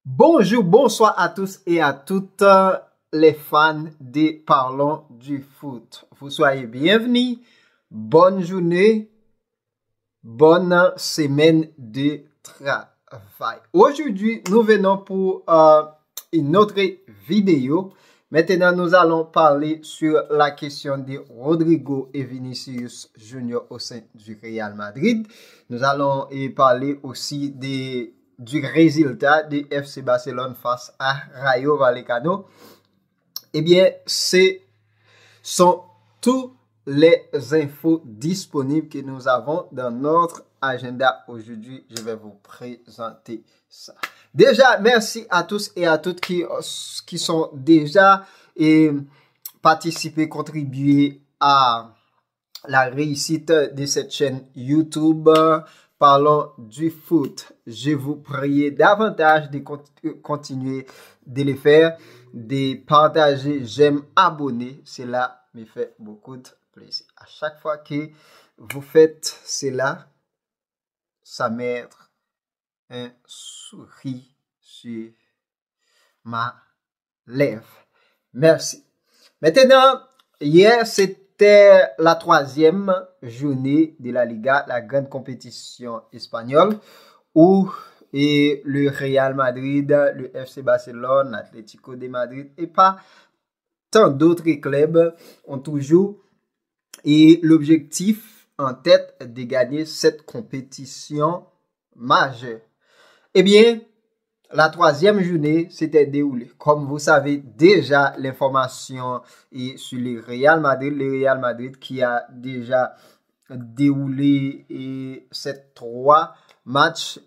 Bonjour, bonsoir à tous et à toutes les fans de Parlons du foot. Vous soyez bienvenus. Bonne journée, bonne semaine de travail. Aujourd'hui, nous venons pour une autre vidéo. Maintenant, nous allons parler sur la question de Rodrigo et Vinicius Junior au sein du Real Madrid. Nous allons parler aussi du résultat du FC Barcelone face à Rayo Vallecano. Eh bien, ce sont tous les infos disponibles que nous avons dans notre agenda. Aujourd'hui, je vais vous présenter ça. Déjà, merci à tous et à toutes qui sont déjà participé, contribué à la réussite de cette chaîne YouTube. Parlons du foot. Je vous prie davantage de continuer de le faire, de partager, j'aime, abonner. Cela me fait beaucoup de plaisir. À chaque fois que vous faites cela, ça met un sourire sur ma lèvre. Merci. Maintenant, hier, c'était la 3e journée de la Liga, la grande compétition espagnole, où le Real Madrid, le FC Barcelone, l'Atlético de Madrid et pas tant d'autres clubs ont toujours l'objectif en tête de gagner cette compétition majeure. Eh bien, la 3e journée s'était déroulée. Comme vous savez déjà l'information sur le Real Madrid qui a déjà déroulé ces 3 matchs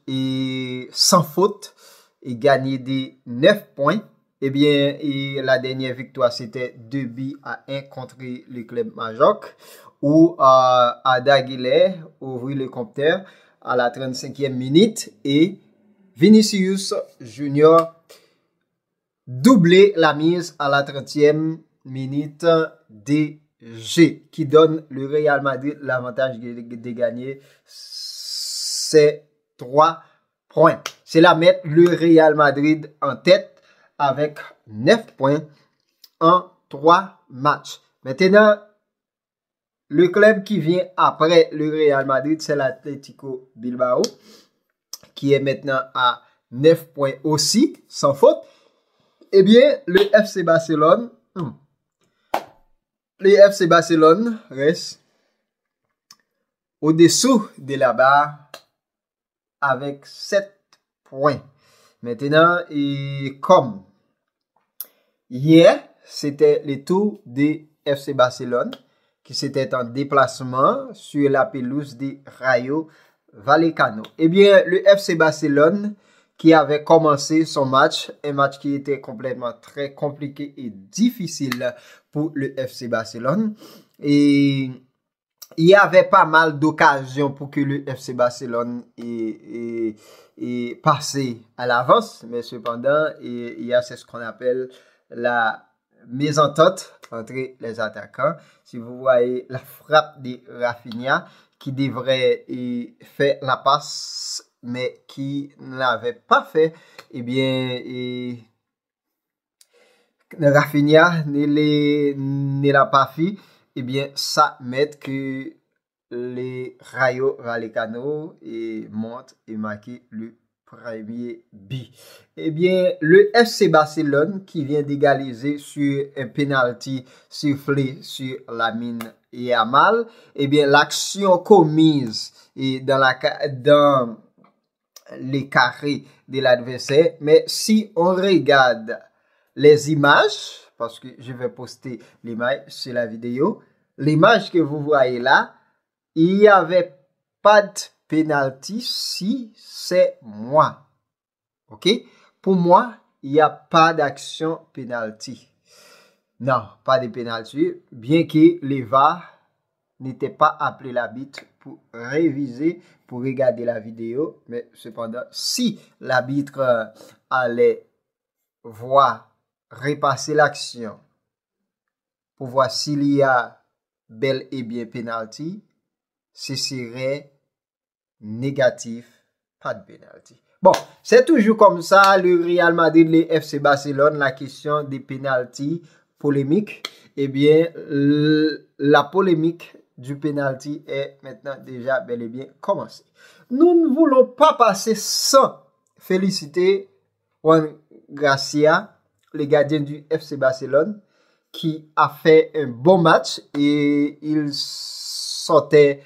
sans faute et gagné des 9 points. Eh bien, la dernière victoire c'était 2-1 contre le club Majorque où Arda Güler ouvrit le compteur à la 35e minute et Vinicius Junior doublé la mise à la 30e minute DG qui donne le Real Madrid l'avantage de gagner ces 3 points. Cela met le Real Madrid en tête avec 9 points en 3 matchs. Maintenant, le club qui vient après le Real Madrid, c'est l'Atlético Bilbao, qui est maintenant à 9 points aussi, sans faute. Eh bien, le FC Barcelone reste au-dessous de la barre avec 7 points. Maintenant, comme hier, c'était le tour des FC Barcelone qui s'était en déplacement sur la pelouse de Rayo Vallecano. Eh bien, le FC Barcelone qui avait commencé son match, un match qui était complètement très compliqué et difficile pour le FC Barcelone. Et il y avait pas mal d'occasions pour que le FC Barcelone ait passé à l'avance, mais cependant, il y a ce qu'on appelle la mésentente entre les attaquants. Si vous voyez la frappe de Rafinha qui devrait faire la passe, mais qui ne l'avait pas fait, eh bien, Rafinha ne l'a pas fait. Eh bien, ça met que les Rayo Vallecano montent et marquent le premier but. Eh bien, le FC Barcelone qui vient d'égaliser sur un penalty sifflé sur Lamine Yamal, eh bien, l'action commise dans les carrés de l'adversaire. Mais si on regarde les images, parce que je vais poster l'image sur la vidéo, l'image que vous voyez là, il n'y avait pas de penalty si c'est moi. OK? Pour moi, il n'y a pas d'action penalty. Non, pas de penalty, bien que les VAR n'étaient pas appelés l'arbitre pour réviser, pour regarder la vidéo. Mais cependant, si l'arbitre allait voir, repasser l'action pour voir s'il y a bel et bien penalty, ce serait négatif, pas de penalty. Bon, c'est toujours comme ça, le Real Madrid, les FC Barcelone, la question des pénaltys polémiques. Eh bien, la polémique du penalty est maintenant déjà bel et bien commencée. Nous ne voulons pas passer sans féliciter Juan Gracia, le gardien du FC Barcelone, qui a fait un bon match et il sortait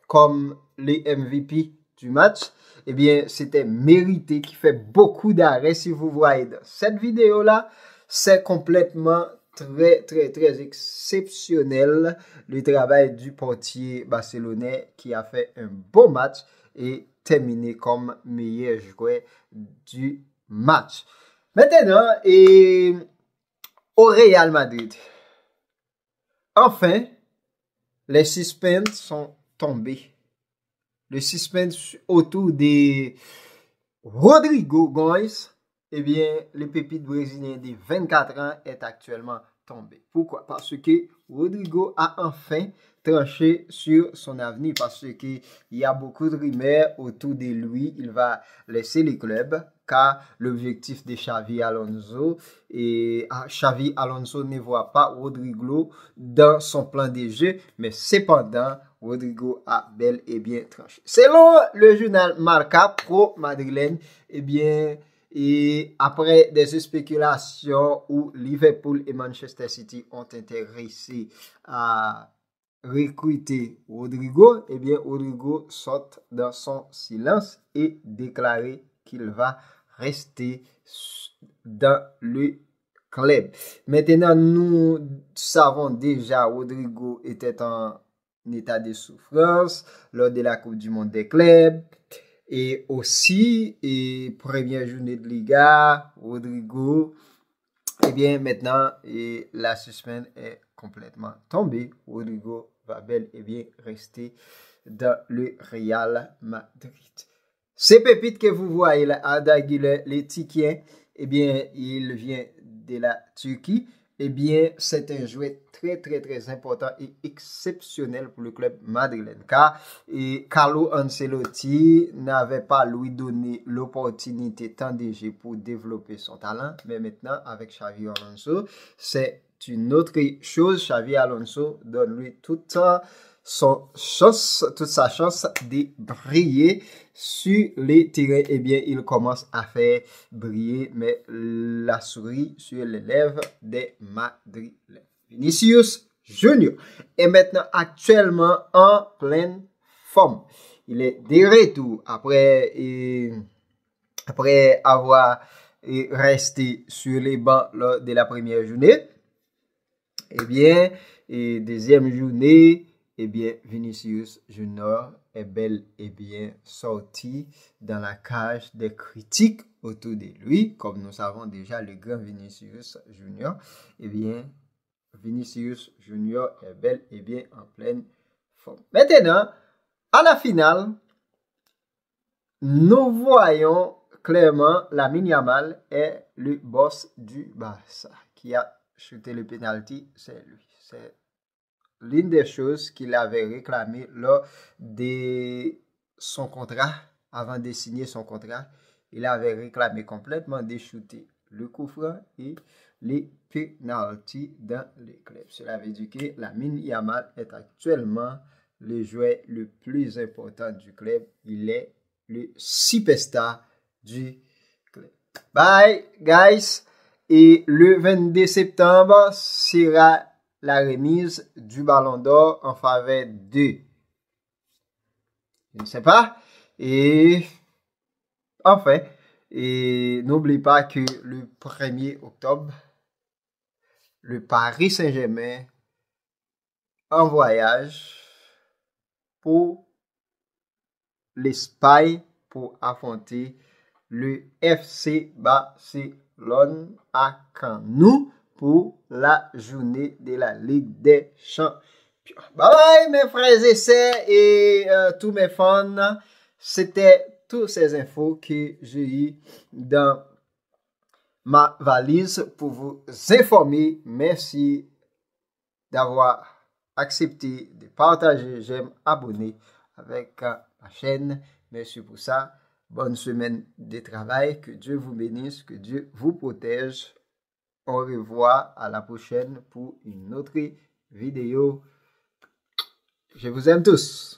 comme les MVP du match. Eh bien, c'était mérité, qui fait beaucoup d'arrêts. Si vous voyez dans cette vidéo-là, c'est complètement très exceptionnel le travail du portier barcelonais qui a fait un bon match et terminé comme meilleur joueur du match. Maintenant, au Real Madrid, enfin, les suspens sont tombés. Le suspense autour de Rodrigo Goes, eh bien, le pépite brésilien de 24 ans est actuellement tombé. Pourquoi? Parce que Rodrigo a enfin tranché sur son avenir, parce qu'il y a beaucoup de rumeurs autour de lui. Il va laisser le club, car l'objectif de Xavi Alonso, et Xavi Alonso ne voit pas Rodrigo dans son plan de jeu, mais cependant, Rodrigo a bel et bien tranché. Selon le journal Marca pro madrilène, eh bien, et après des spéculations où Liverpool et Manchester City ont intéressé à recruter Rodrigo, eh bien, Rodrigo saute dans son silence et déclaré qu'il va rester dans le club. Maintenant, nous savons déjà Rodrigo était en état de souffrance lors de la Coupe du Monde des clubs. Et aussi, première journée de Liga, Rodrigo, eh bien maintenant, la suspension est complètement tombée. Rodrigo va bel et bien rester dans le Real Madrid. Ces pépites que vous voyez là, Arda Güler, les Tikiens, eh bien, il vient de la Turquie. Eh bien, c'est un joueur très important et exceptionnel pour le club madrilène. Car Carlo Ancelotti n'avait pas lui donné l'opportunité tant déjà pour développer son talent. Mais maintenant, avec Xavi Alonso, c'est une autre chose. Xavi Alonso donne lui toute sa chance de briller sur les terrains. Eh bien, il commence à faire briller mais la souris sur les lèvres des Madrilènes. Vinicius Junior est maintenant actuellement en pleine forme. Il est de retour après avoir resté sur les bancs lors de la première journée. Eh bien, deuxième journée, eh bien, Vinicius Junior est bel et bien sorti dans la cage des critiques autour de lui. Comme nous savons déjà, le grand Vinicius Junior, eh bien, Vinicius Junior est bel et bien en pleine forme. Maintenant, à la finale, nous voyons clairement Lamine Yamal est le boss du Barça qui a chuté le penalty, c'est lui. C'est l'une des choses qu'il avait réclamé lors de son contrat, avant de signer son contrat. Il avait réclamé complètement de shooter le coup franc et les penalties dans les clubs. Cela veut dire que Lamine Yamal est actuellement le joueur le plus important du club. Il est le superstar du club. Bye, guys. Et le 22 septembre sera la remise du Ballon d'Or en faveur de, je ne sais pas. Et enfin, et n'oublie pas que le 1er octobre, le Paris Saint-Germain en voyage pour l'Espagne pour affronter le FC Barcelone à Camp Nou pour la journée de la Ligue des Champions. Bye bye mes frères et sœurs et tous mes fans. C'était toutes ces infos que j'ai eues dans ma valise pour vous informer. Merci d'avoir accepté de partager, j'aime, abonner avec ma chaîne. Merci pour ça. bonne semaine de travail, que Dieu vous bénisse, que Dieu vous protège. Au revoir, à la prochaine pour une autre vidéo. Je vous aime tous.